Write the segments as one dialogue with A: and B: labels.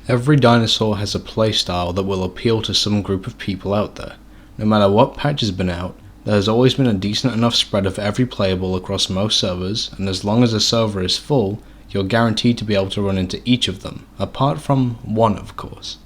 A: Every dinosaur has a playstyle that will appeal to some group of people out there. No matter what patch has been out, there has always been a decent enough spread of every playable across most servers, and as long as a server is full, you're guaranteed to be able to run into each of them, apart from one of course.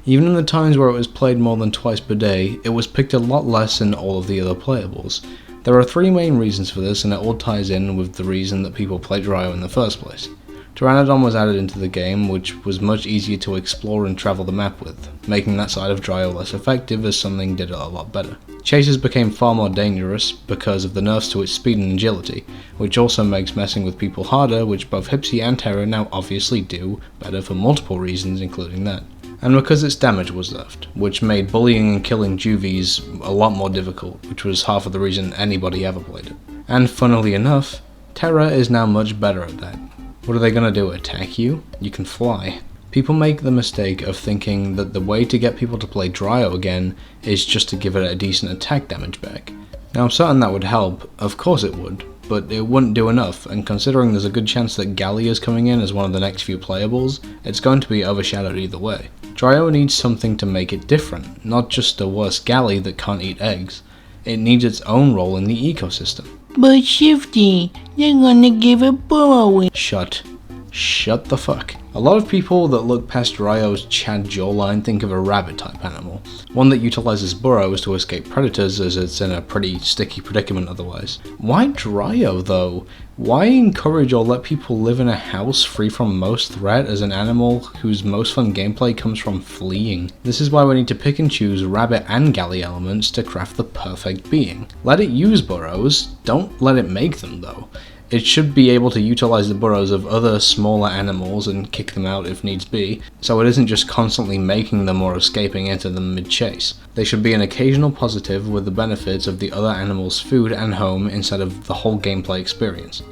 A: Even in the times where it was played more than twice per day, it was picked a lot less than all of the other playables. There are three main reasons for this, and it all ties in with the reason that people played Dryo in the first place. Pteranodon was added into the game, which was much easier to explore and travel the map with, making that side of Dryo less effective as something did it a lot better. Chases became far more dangerous because of the nerfs to its speed and agility, which also makes messing with people harder, which both Hypsy and Terra now obviously do better for multiple reasons, including that. And because its damage was nerfed, which made bullying and killing juvies a lot more difficult, which was half of the reason anybody ever played it. And funnily enough, Terra is now much better at that. What are they gonna do, attack you? You can fly. People make the mistake of thinking that the way to get people to play Dryo again is just to give it a decent attack damage back. Now I'm certain that would help, of course it would, but it wouldn't do enough, and considering there's a good chance that Gallia is coming in as one of the next few playables, it's going to be overshadowed either way. Dryo needs something to make it different, not just a worse Galli that can't eat eggs. It needs its own role in the ecosystem.
B: But Shifty, they're gonna give it Burrowing.
A: Shut the fuck. A lot of people that look past Dryo's Chad jawline think of a rabbit type animal, one that utilizes burrows to escape predators as it's in a pretty sticky predicament otherwise. Why Dryo though? Why encourage or let people live in a house free from most threat as an animal whose most fun gameplay comes from fleeing? This is why we need to pick and choose rabbit and galley elements to craft the perfect being. Let it use burrows, don't let it make them though. It should be able to utilize the burrows of other smaller animals and kick them out if needs be, so it isn't just constantly making them or escaping into them mid-chase. They should be an occasional positive with the benefits of the other animal's food and home instead of the whole gameplay experience.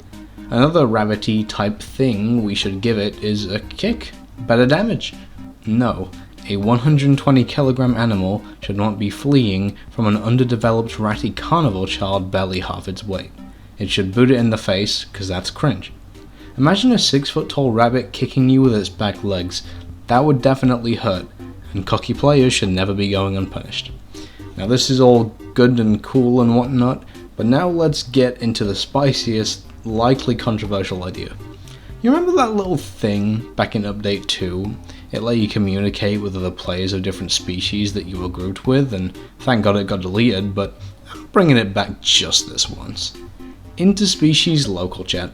A: Another rabbity type thing we should give it is a kick, better damage. No, a 120 kilogram animal should not be fleeing from an underdeveloped ratty carnivore child barely half its weight. It should boot it in the face, cause that's cringe. Imagine a 6 foot tall rabbit kicking you with its back legs. That would definitely hurt, and cocky players should never be going unpunished. Now this is all good and cool and whatnot, but now let's get into the spiciest, likely controversial idea. You remember that little thing back in Update 2? It let you communicate with other players of different species that you were grouped with, and thank god it got deleted, but I'm bringing it back just this once. Interspecies local chat.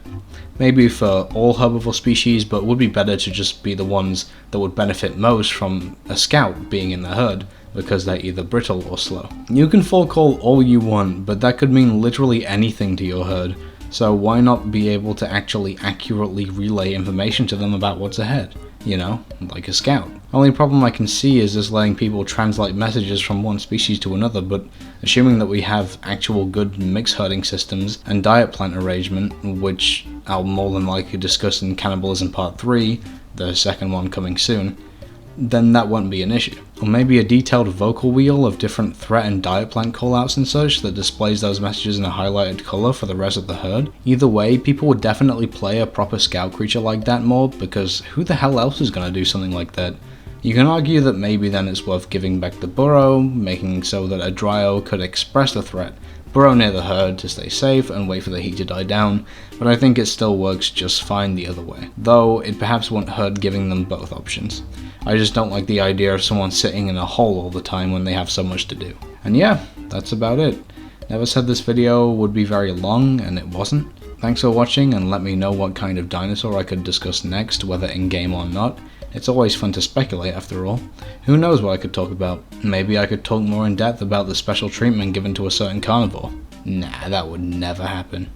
A: Maybe for all herbivore species, but would be better to just be the ones that would benefit most from a scout being in the herd, because they're either brittle or slow. You can forecall all you want, but that could mean literally anything to your herd, so why not be able to actually accurately relay information to them about what's ahead? You know, like a scout. Only problem I can see is just letting people translate messages from one species to another, but assuming that we have actual good mix herding systems and diet plant arrangement, which I'll more than likely discuss in Cannibalism Part 3, the second one coming soon, then that won't be an issue. Or maybe a detailed vocal wheel of different threat and diet plant callouts and such that displays those messages in a highlighted colour for the rest of the herd. Either way, people would definitely play a proper scout creature like that more, because who the hell else is going to do something like that? You can argue that maybe then it's worth giving back the burrow, making so that a Dryo could express the threat, burrow near the herd to stay safe and wait for the heat to die down, but I think it still works just fine the other way, though it perhaps won't hurt giving them both options. I just don't like the idea of someone sitting in a hole all the time when they have so much to do. And yeah, that's about it. Never said this video would be very long, and it wasn't. Thanks for watching, and let me know what kind of dinosaur I could discuss next, whether in-game or not. It's always fun to speculate after all. Who knows what I could talk about? Maybe I could talk more in depth about the special treatment given to a certain carnivore. Nah, that would never happen.